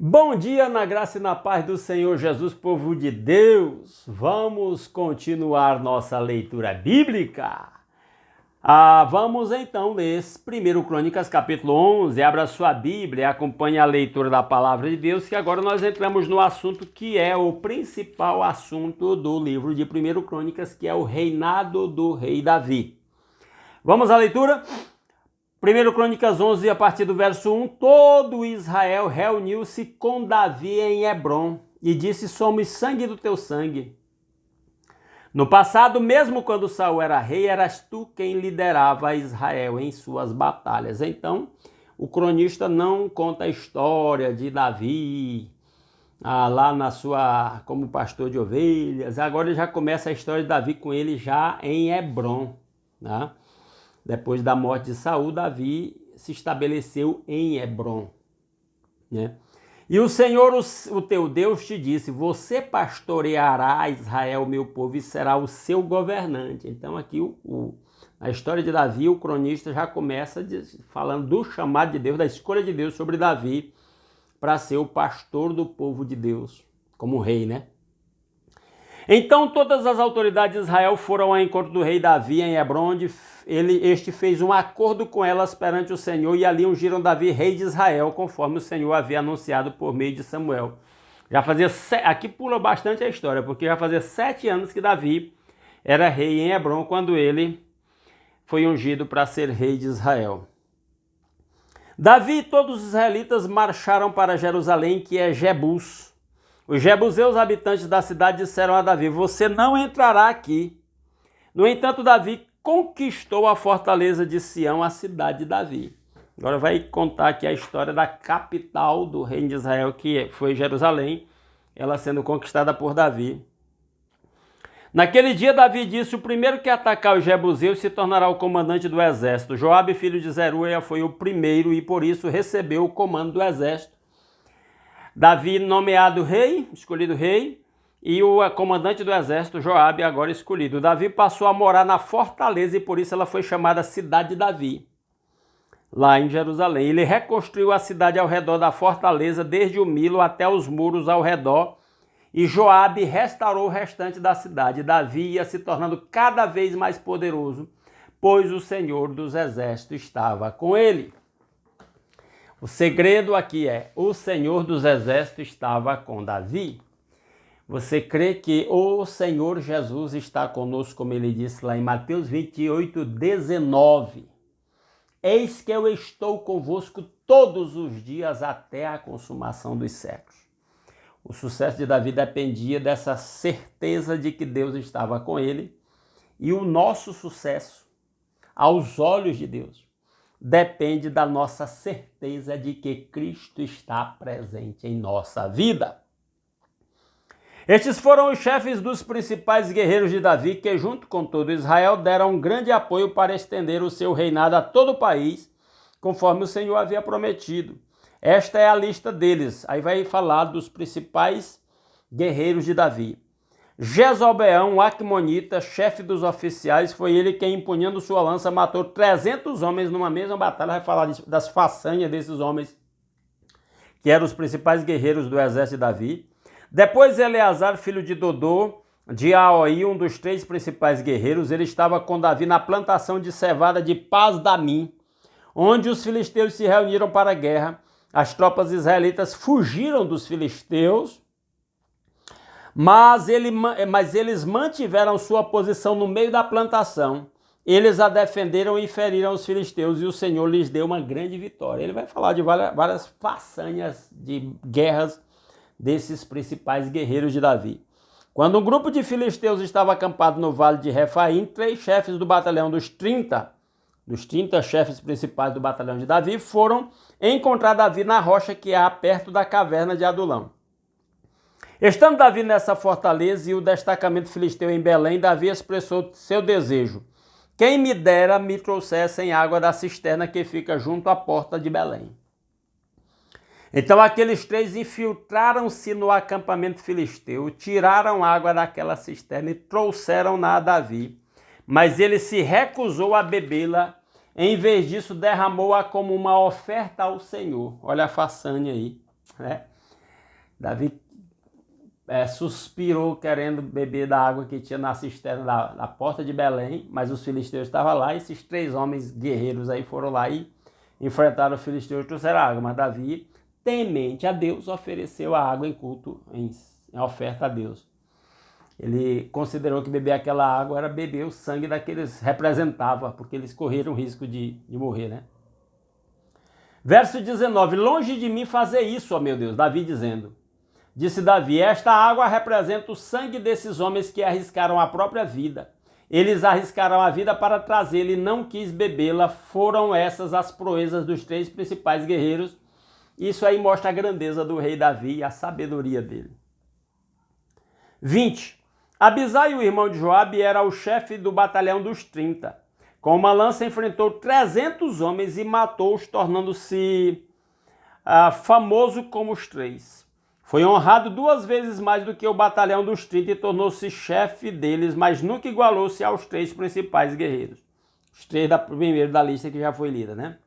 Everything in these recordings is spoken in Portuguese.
Bom dia, na graça e na paz do Senhor Jesus, povo de Deus. Vamos continuar nossa leitura bíblica. Vamos então ler 1 Crônicas capítulo 11. Abra sua Bíblia e acompanhe a leitura da palavra de Deus, que agora nós entramos no assunto que é o principal assunto do livro de 1 Crônicas, que é o reinado do rei Davi. Vamos à leitura? 1 Crônicas 11, a partir do verso 1, todo Israel reuniu-se com Davi em Hebrom e disse: somos sangue do teu sangue. No passado, mesmo quando Saul era rei, eras tu quem liderava Israel em suas batalhas. Então, o cronista não conta a história de Davi lá como pastor de ovelhas. Agora ele já começa a história de Davi com ele já em Hebrom, né? Depois da morte de Saul, Davi se estabeleceu em Hebrom, né? E o Senhor, o teu Deus, te disse: você pastoreará Israel, meu povo, e será o seu governante. Então aqui a história de Davi, o cronista já começa falando do chamado de Deus, da escolha de Deus sobre Davi para ser o pastor do povo de Deus, como rei, né? Então todas as autoridades de Israel foram ao encontro do rei Davi em Hebrom, onde este fez um acordo com elas perante o Senhor, e ali ungiram Davi rei de Israel, conforme o Senhor havia anunciado por meio de Samuel. Aqui pula bastante a história, porque já fazia 7 anos que Davi era rei em Hebrom, quando ele foi ungido para ser rei de Israel. Davi e todos os israelitas marcharam para Jerusalém, que é Jebus. Os jebuseus, habitantes da cidade, disseram a Davi: você não entrará aqui. No entanto, Davi conquistou a fortaleza de Sião, a cidade de Davi. Agora vai contar aqui a história da capital do reino de Israel, que foi Jerusalém, ela sendo conquistada por Davi. Naquele dia, Davi disse: o primeiro que atacar os jebuseus se tornará o comandante do exército. Joabe, filho de Zeruia, foi o primeiro e por isso recebeu o comando do exército. Davi nomeado rei, escolhido rei, e o comandante do exército, Joabe, agora escolhido. Davi passou a morar na fortaleza e por isso ela foi chamada Cidade de Davi, lá em Jerusalém. Ele reconstruiu a cidade ao redor da fortaleza, desde o Milo até os muros ao redor, e Joabe restaurou o restante da cidade. Davi ia se tornando cada vez mais poderoso, pois o Senhor dos exércitos estava com ele. O segredo aqui é: o Senhor dos exércitos estava com Davi. Você crê que o Senhor Jesus está conosco, como ele disse lá em Mateus 28, 19. Eis que eu estou convosco todos os dias até a consumação dos séculos. O sucesso de Davi dependia dessa certeza de que Deus estava com ele, e o nosso sucesso, aos olhos de Deus, depende da nossa certeza de que Cristo está presente em nossa vida. Estes foram os chefes dos principais guerreiros de Davi, que junto com todo Israel deram um grande apoio para estender o seu reinado a todo o país, conforme o Senhor havia prometido. Esta é a lista deles. Aí vai falar dos principais guerreiros de Davi. Jezobeão, o Acmonita, chefe dos oficiais, foi ele quem, empunhando sua lança, matou 300 homens numa mesma batalha. Vai falar das façanhas desses homens, que eram os principais guerreiros do exército de Davi. Depois, Eleazar, filho de Dodô, de Aoi, um dos 3 principais guerreiros, ele estava com Davi na plantação de cevada de Paz-Damim, onde os filisteus se reuniram para a guerra. As tropas israelitas fugiram dos filisteus, mas eles mantiveram sua posição no meio da plantação. Eles a defenderam e feriram os filisteus, e o Senhor lhes deu uma grande vitória. Ele vai falar de várias façanhas de guerras desses principais guerreiros de Davi. Quando um grupo de filisteus estava acampado no vale de Refaim, 3 chefes do batalhão dos 30 chefes principais do batalhão de Davi foram encontrar Davi na rocha que há perto da caverna de Adulão. Estando Davi nessa fortaleza e o destacamento filisteu em Belém, Davi expressou seu desejo: quem me dera me trouxessem água da cisterna que fica junto à porta de Belém. Então aqueles 3 infiltraram-se no acampamento filisteu, tiraram água daquela cisterna e trouxeram-na a Davi. Mas ele se recusou a bebê-la, em vez disso derramou-a como uma oferta ao Senhor. Olha a façanha aí, né? Davi suspirou querendo beber da água que tinha na cisterna da porta de Belém, mas os filisteus estavam lá, e esses 3 homens guerreiros aí foram lá e enfrentaram os filisteus e trouxeram água, mas Davi, temente a Deus, ofereceu a água em culto, em oferta a Deus. Ele considerou que beber aquela água era beber o sangue daqueles representava, porque eles correram o risco de morrer, né? Verso 19, longe de mim fazer isso, ó meu Deus, Davi dizendo. Disse Davi, esta água representa o sangue desses homens que arriscaram a própria vida. Eles arriscaram a vida para trazê-la e não quis bebê-la. Foram essas as proezas dos 3 principais guerreiros. Isso aí mostra a grandeza do rei Davi e a sabedoria dele. 20. Abisai, o irmão de Joabe, era o chefe do batalhão dos 30. Com uma lança enfrentou 300 homens e matou-os, tornando-se famoso como os 3. Foi honrado 2 vezes mais do que o batalhão dos 30 e tornou-se chefe deles, mas nunca igualou-se aos 3 principais guerreiros. Os 3 primeiro da lista que já foi lida, né?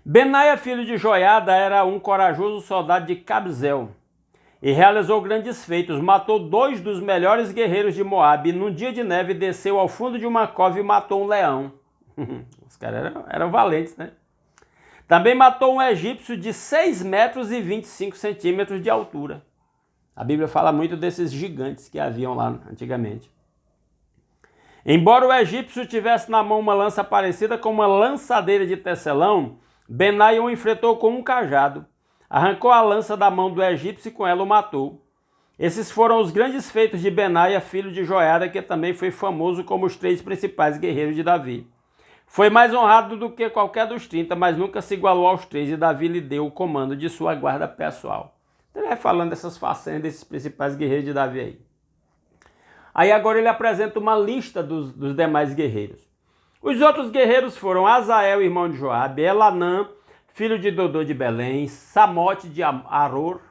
Benaia, filho de Joiada, era um corajoso soldado de Cabzel e realizou grandes feitos. Matou 2 dos melhores guerreiros de Moabe e num dia de neve desceu ao fundo de uma cova e matou um leão. Os caras eram valentes, né? Também matou um egípcio de 6 metros e 25 centímetros de altura. A Bíblia fala muito desses gigantes que haviam lá antigamente. Embora o egípcio tivesse na mão uma lança parecida com uma lançadeira de tecelão, Benaia o enfrentou com um cajado. Arrancou a lança da mão do egípcio e com ela o matou. Esses foram os grandes feitos de Benaia, filho de Joiada, que também foi famoso como os 3 principais guerreiros de Davi. Foi mais honrado do que qualquer dos 30, mas nunca se igualou aos 3, e Davi lhe deu o comando de sua guarda pessoal. Então ele vai falando dessas façanhas desses principais guerreiros de Davi aí. Aí agora ele apresenta uma lista dos demais guerreiros. Os outros guerreiros foram Azael, irmão de Joabe, Elanã, filho de Dodô de Belém, Samote de Aror,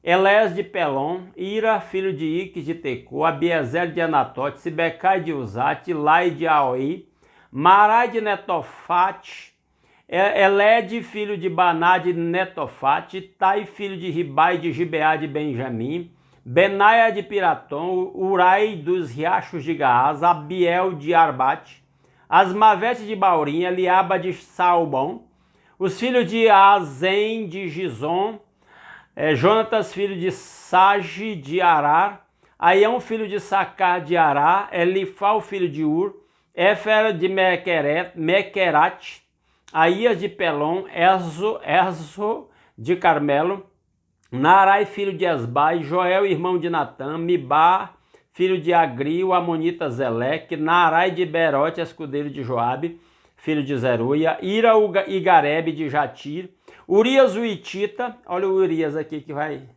Elés de Pelon, Ira, filho de Iques de Tecô, Abiezer de Anatote, Sibecai de Uzate, Lai de Aoi, Marai de Netofate, Elede, filho de Baná de Netofate, Tai, filho de Ribai de Gibeá de Benjamim, Benaia de Piratom, Urai dos riachos de Gaás, Abiel de Arbate, Asmavete de Baurim, Eliaba de Salbão, os filhos de Azem de Gizom, Jonatas, filho de Sage de Arar, Aião, filho de Sacar de Ará, Elifal, filho de Ur, Éfera de Mequerate, Aías de Pelon, Erzo de Carmelo, Narai, filho de Esbai, Joel, irmão de Natã, Mibar, filho de Agri, o amonita Zeleque, Narai de Berote, escudeiro de Joabe, filho de Zeruia, Ira e Garebe de Jatir, Urias o Itita, olha o Urias aqui que vai...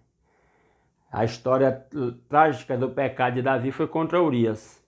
A história trágica do pecado de Davi foi contra Urias.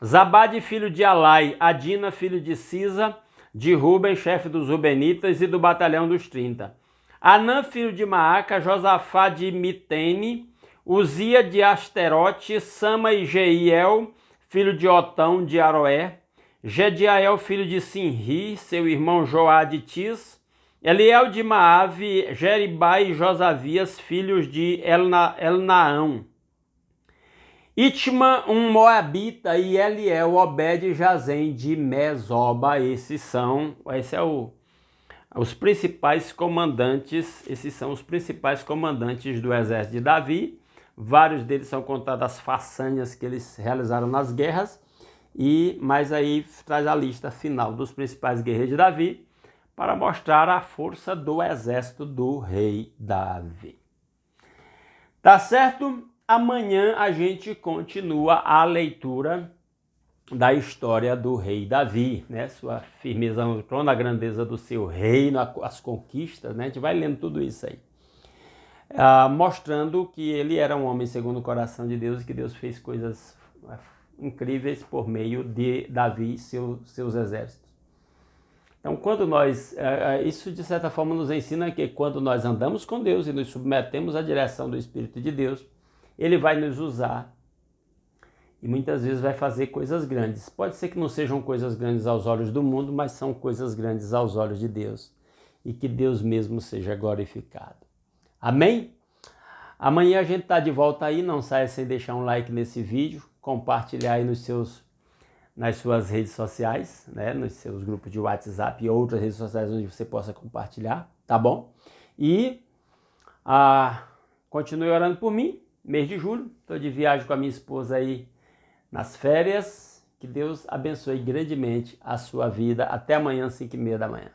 Zabade, filho de Alai, Adina, filho de Cisa, de Ruben, chefe dos Rubenitas e do batalhão dos 30. Anã, filho de Maaca, Josafá de Mitene, Uzia de Asterote, Sama e Jeiel, filho de Otão de Aroé, Gediael, filho de Sinri, seu irmão Joá de Tis, Eliel de Maave, Jeribai e Josavias, filhos de Elnaão, Itma, um moabita, e Eliel, Obed e Jazem de Mesoba. Esses são os principais comandantes, do exército de Davi. Vários deles são contados as façanhas que eles realizaram nas guerras, mas aí traz a lista final dos principais guerreiros de Davi para mostrar a força do exército do rei Davi. Tá certo? Amanhã a gente continua a leitura da história do rei Davi, né? Sua firmeza no trono, a grandeza do seu reino, as conquistas, né? A gente vai lendo tudo isso aí. Mostrando que ele era um homem segundo o coração de Deus e que Deus fez coisas incríveis por meio de Davi e seus exércitos. Então, isso de certa forma nos ensina que quando nós andamos com Deus e nos submetemos à direção do Espírito de Deus, Ele vai nos usar e muitas vezes vai fazer coisas grandes. Pode ser que não sejam coisas grandes aos olhos do mundo, mas são coisas grandes aos olhos de Deus. E que Deus mesmo seja glorificado. Amém? Amanhã a gente tá de volta aí, não saia sem deixar um like nesse vídeo, compartilhar aí nas suas redes sociais, né, nos seus grupos de WhatsApp e outras redes sociais onde você possa compartilhar, tá bom? E continue orando por mim, mês de julho, estou de viagem com a minha esposa aí nas férias. Que Deus abençoe grandemente a sua vida. Até amanhã, 5h30 da manhã.